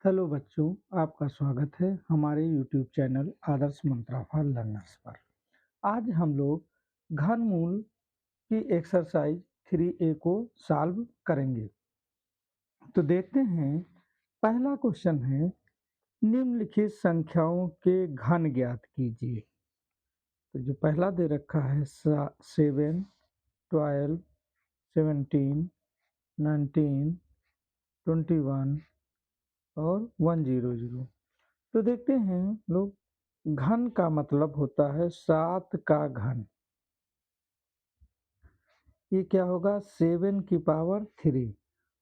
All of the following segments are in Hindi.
हेलो बच्चों, आपका स्वागत है हमारे YouTube चैनल आदर्श मंत्राफल लर्नर्स पर। आज हम लोग घनमूल की एक्सरसाइज 3A को सॉल्व करेंगे। तो देखते हैं, पहला क्वेश्चन है, निम्नलिखित संख्याओं के घन ज्ञात कीजिए। तो जो पहला दे रखा है 7, 12, 17, 19, 21 और 100। तो देखते हैं लोग, घन का मतलब होता है 7 का घन। ये क्या होगा 7 की पावर 3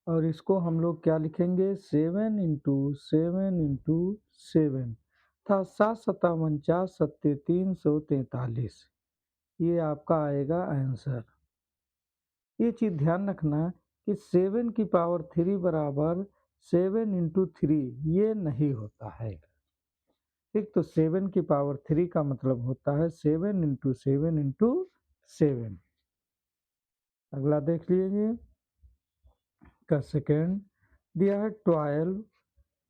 और इसको हम लोग क्या लिखेंगे 7 इंटू 7 इंटू 7 था 7×7=343। ये आपका आएगा आंसर। ये चीज़ ध्यान रखना कि 7 की पावर 3 बराबर 7 इंटू 3 ये नहीं होता है। ठीक, तो 7 की पावर 3 का मतलब होता है 7 इंटू 7 इंटू 7। अगला देख लीजिए का सेकेंड दिया है 12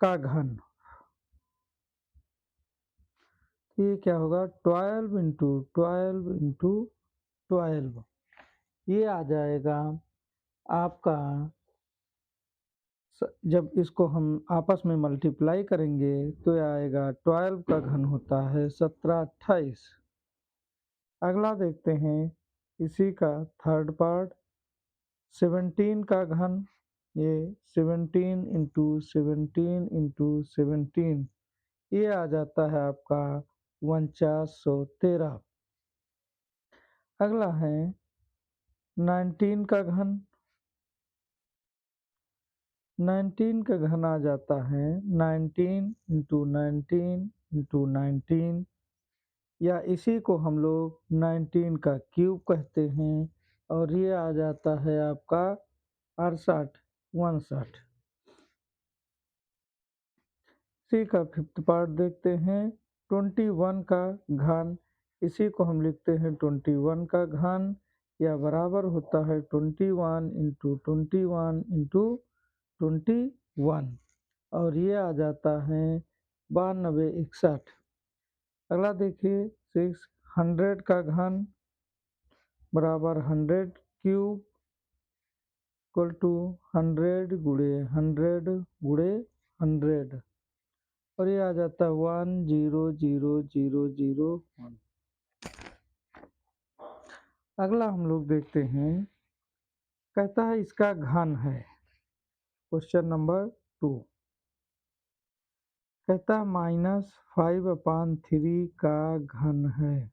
का घन। ये क्या होगा 12 इंटू 12 इंटू 12। ये आ जाएगा आपका, जब इसको हम आपस में मल्टीप्लाई करेंगे तो ये आएगा 12 का घन होता है 1728। अगला देखते हैं इसी का थर्ड पार्ट 17 का घन। ये 17 इंटू 17 इंटू 17 ये आ जाता है आपका 4913। अगला है 19 का घन। 19 का घन आ जाता है 19 इंटू 19 इंटू 19 या इसी को हम लोग 19 का क्यूब कहते हैं और ये आ जाता है आपका 68 62। इसी का फिफ्थ पार्ट देखते हैं 21 का घन। इसी को हम लिखते हैं 21 का घन या बराबर होता है 21 इंटू 21 इंटू 21 और ये आ जाता है 9261। अगला देखिए 600 का घन बराबर 100 क्यूब इक्वल टू 100 गुणे 100 गुणे 100 और ये आ जाता है 100001। अगला हम लोग देखते हैं, कहता है इसका घन है। क्वेश्चन नंबर 2 कहता है -5/3 का घन है।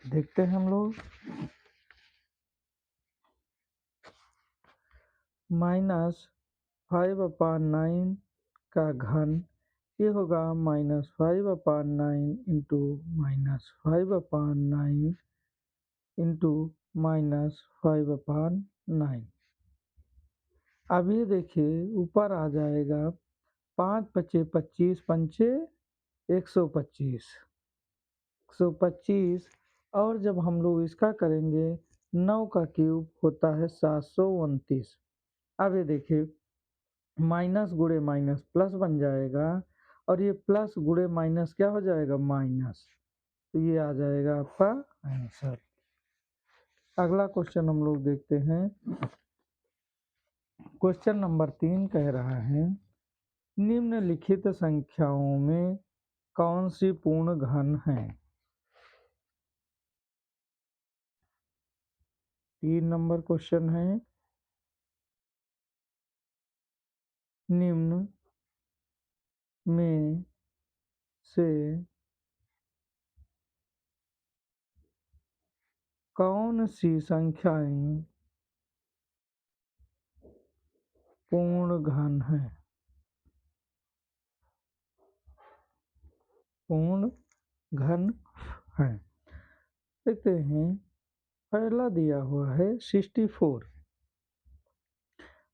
देखते हैं हम लोग, -5/9 का घन ये होगा -5/9 इंटू -5/9 इंटू -5/9। अब ये देखिए ऊपर आ जाएगा 5 पचे 25 पंचे 125 125 और जब हम लोग इसका करेंगे 9 का क्यूब होता है 729। अब ये देखिए माइनस गुणे माइनस प्लस बन जाएगा और ये प्लस गुणे माइनस क्या हो जाएगा माइनस, तो ये आ जाएगा आपका आंसर। अगला क्वेश्चन हम लोग देखते हैं, क्वेश्चन नंबर 3 कह रहा है निम्नलिखित संख्याओं में कौन सी पूर्ण घन है। 3 नंबर क्वेश्चन है, निम्न में से कौन सी संख्याएं पूर्ण घन है। पूर्ण घन है, देखते हैं पहला दिया हुआ है 64।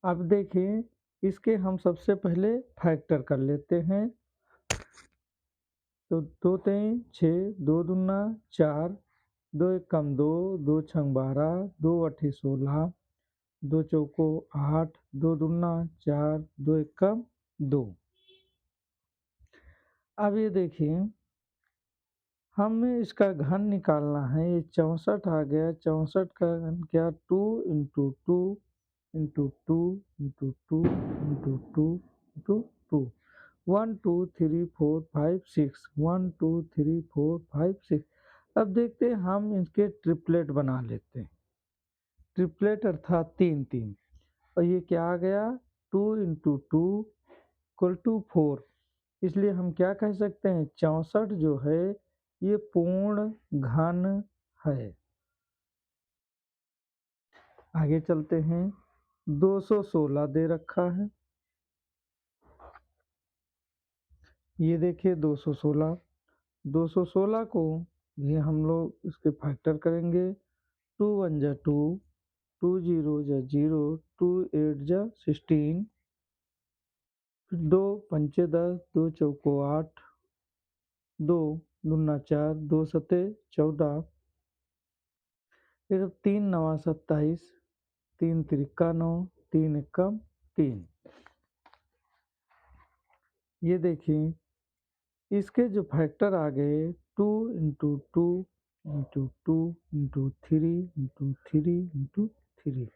अब देखिए इसके हम सबसे पहले फैक्टर कर लेते हैं। तो 2 3 6 2 दूना 4 2 1 कम 2 2 छंग 12 2 8 16 दो चौको 8, दो दूना 4, दो एक्का 2। अब ये देखिए हमें इसका घन निकालना है। ये 64 आ गया, 64 का घन क्या 2 into 2 into 2 into 2 into 2 into 2। 1 2 3 4 5 6, 1 2 3 4 5 6। अब देखते हैं हम इसके ट्रिपलेट बना लेते हैं। ट्रिपलेट अर्थात 3 3। और ये क्या आ गया 2 इंटू 2 इक्वल टू 4। इसलिए हम क्या कह सकते हैं 64 जो है ये पूर्ण घन है। आगे चलते हैं 216 दे रखा है। ये देखिए 216, 216 को भी हम लोग इसके फैक्टर करेंगे। 2 1 जा 2, 2 0 जा 0, 2 8 जा 16, फिर 2 पंचे 10, 2 चौको 8, 2 दूना 4, 2 सते 14, फिर 3 नवा 27, 3 तिरिक्का 9, 3 एक्का 3। ये देखिए इसके जो फैक्टर आ गए 2 into 2 into 2 into 3 into 3 into 3।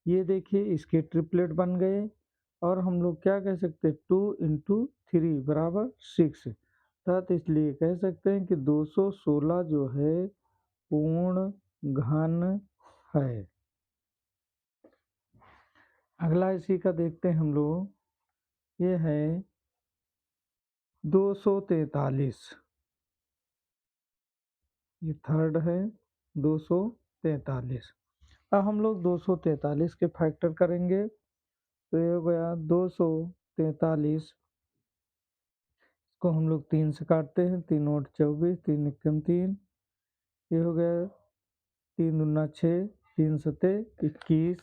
ये देखिए इसके ट्रिपलेट बन गए। और हम लोग क्या कह सकते हैं 2 इंटू 3 बराबर 6। अर्थात इसलिए कह सकते हैं कि 216 जो है पूर्ण घन है। अगला इसी का देखते हैं हम लोग। ये है 243। ये थर्ड है 243। अब हम लोग 243 के फैक्टर करेंगे तो ये हो गया 243 को हम लोग 3 से काटते हैं। 3 और 24, 3 एकम 3। ये हो गया 3 दूना 6, 3 सते 21,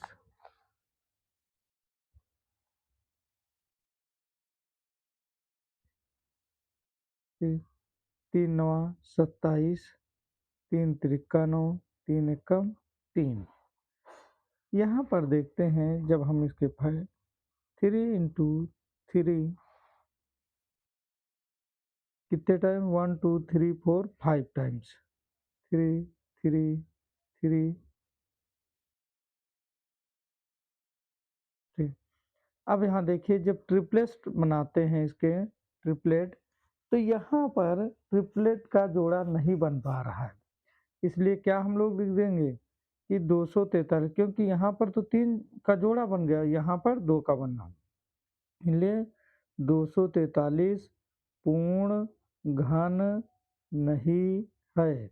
3 नवा 27, 3 तिरिक्का 9, 3 एकम 3। यहाँ पर देखते हैं जब हम इसके 3 इंटू 3 कितने टाइम 1 2 3 4 5 टाइम्स। 3 3 3 3। अब यहाँ देखिए जब ट्रिपलेट बनाते हैं इसके ट्रिपलेट तो यहाँ पर ट्रिपलेट का जोड़ा नहीं बन पा रहा है। इसलिए क्या हम लोग लिख देंगे कि 243, क्योंकि यहाँ पर तो 3 का जोड़ा बन गया, यहाँ पर 2 का बनना। इसलिए 243 पूर्ण घन नहीं है।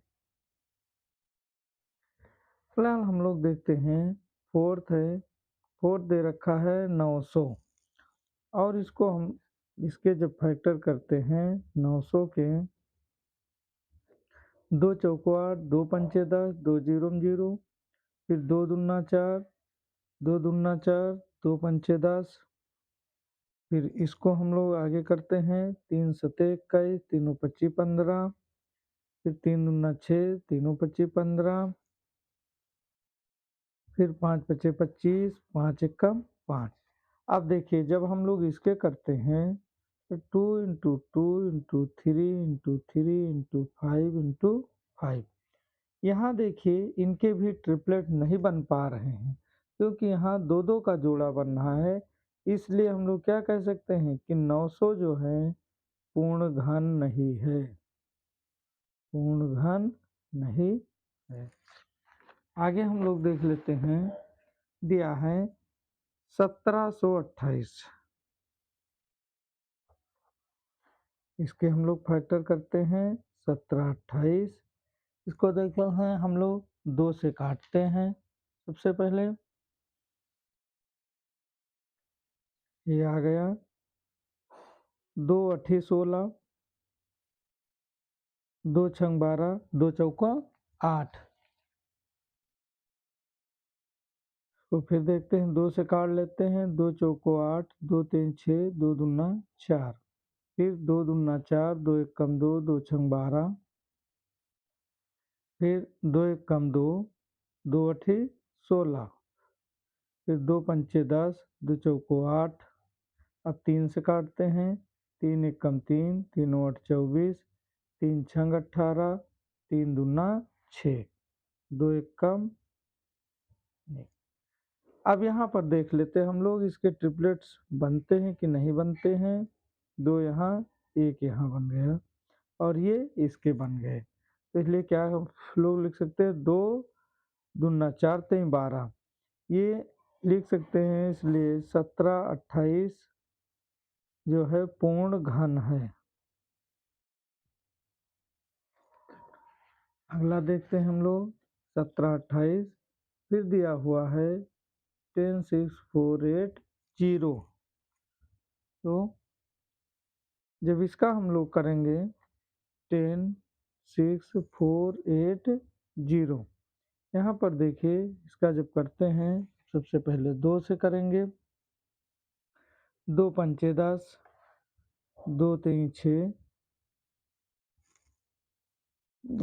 फिलहाल हम लोग देखते हैं फोर्थ है। फोर्थ दे रखा है 900। और इसको हम इसके जब फैक्टर करते हैं 900 के 2 चौको 8, 2 पंचे 10, 2 जीरो 0, फिर 2 दूना 4, 2 दूना 4, 2 पंचे 10। फिर इसको हम लोग आगे करते हैं 3 सते 21, तीनों 25 15, फिर 3 दूना 6, तीनों 25 15, फिर 5 पचे 25, 5 एकम 5। अब देखिए जब हम लोग इसके करते हैं तो 2 into 2 into 3 into 3 into 5 into 5। यहाँ देखिए इनके भी ट्रिपलेट नहीं बन पा रहे हैं क्योंकि यहाँ दो दो का जोड़ा बन रहा है। इसलिए हम लोग क्या कह सकते हैं कि 900 जो है पूर्ण घन नहीं है। पूर्ण घन नहीं है। आगे हम लोग देख लेते हैं। दिया है 1728। इसके हम लोग फैक्टर करते हैं 1728। इसको देखते हैं हम लोग 2 से काटते हैं। सबसे पहले ये आ गया 2 अठी 16, 2 छंग 12, 2 चौका 8। तो फिर देखते हैं 2 से काट लेते हैं। 2 चौको 8, 2 3 6, 2 दूना 4, फिर 2 दूना 4, 2 एक कम 2, 2 छंग 12, फिर 2 एक कम 2, 2 अठी 16, फिर 2 पंचे 10, 2 चौको 8। अब 3 से काटते हैं। 3 एकम 3, 3 8 24, 3 छंग 18, 3 दूना 6, 2 एकम। अब यहाँ पर देख लेते हैं हम लोग इसके ट्रिपलेट्स बनते हैं कि नहीं बनते हैं। 2 यहाँ, 1 यहाँ बन गया और ये इसके बन गए। तो इसलिए क्या हम लोग लिख सकते हैं, 2 दूना 4 3 12, ये लिख सकते हैं। इसलिए 17 28 जो है पूर्ण घन है। अगला देखते हैं हम लोग 17 28, फिर दिया हुआ है 10 6 4 8 0। तो जब इसका हम लोग करेंगे 10 6 4 8 0, यहाँ पर देखिए इसका जब करते हैं सबसे पहले 2 से करेंगे। 2 पंचे 10, 2 3 6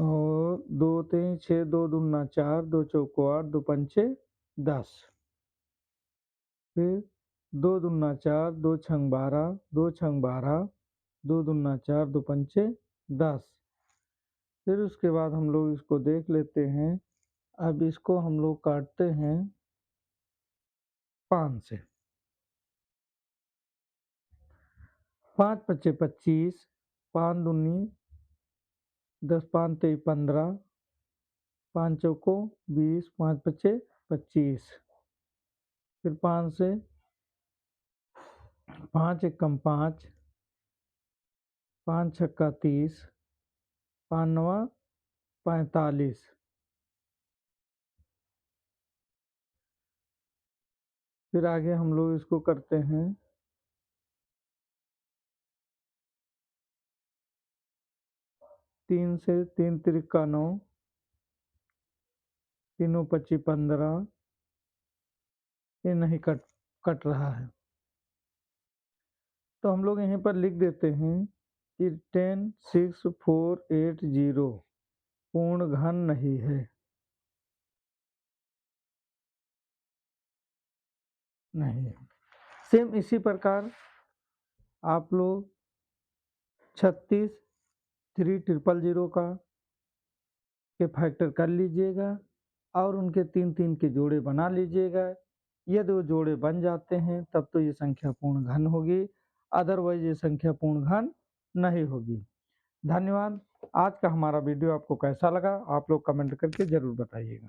और 2 3 6, 2 दूना 4, 2 चौको 8, 2 पंचे 10। फिर 2 दूना 4, 2 छंग 12, 2 छंग 12, 2 दूना 4, 2 पंचे 10। फिर उसके बाद हम लोग इसको देख लेते हैं। अब इसको हम लोग काटते हैं 5 से। 5 पच्चे 25, 5 दूनी 10, 5 तेई 15, 5 चौको 20, 5 पच्चे 25। फिर 5 से 5 एकम 5, 5 छक्का 30, 5 नवा 45। फिर आगे हम लोग इसको करते हैं 3 से, 3 तिरिका 9, 3 पच्ची 15, ये नहीं कट रहा है। तो हम लोग यहीं पर लिख देते हैं कि 10 6 4 8 0 पूर्ण घन नहीं है। नहीं, सेम इसी प्रकार आप लोग 36 3000 का के फैक्टर कर लीजिएगा और उनके 3 3 के जोड़े बना लीजिएगा। यदि वो जोड़े बन जाते हैं तब तो ये संख्या पूर्ण घन होगी, अदरवाइज ये संख्या पूर्ण घन नहीं होगी। धन्यवाद। आज का हमारा वीडियो आपको कैसा लगा आप लोग कमेंट करके ज़रूर बताइएगा।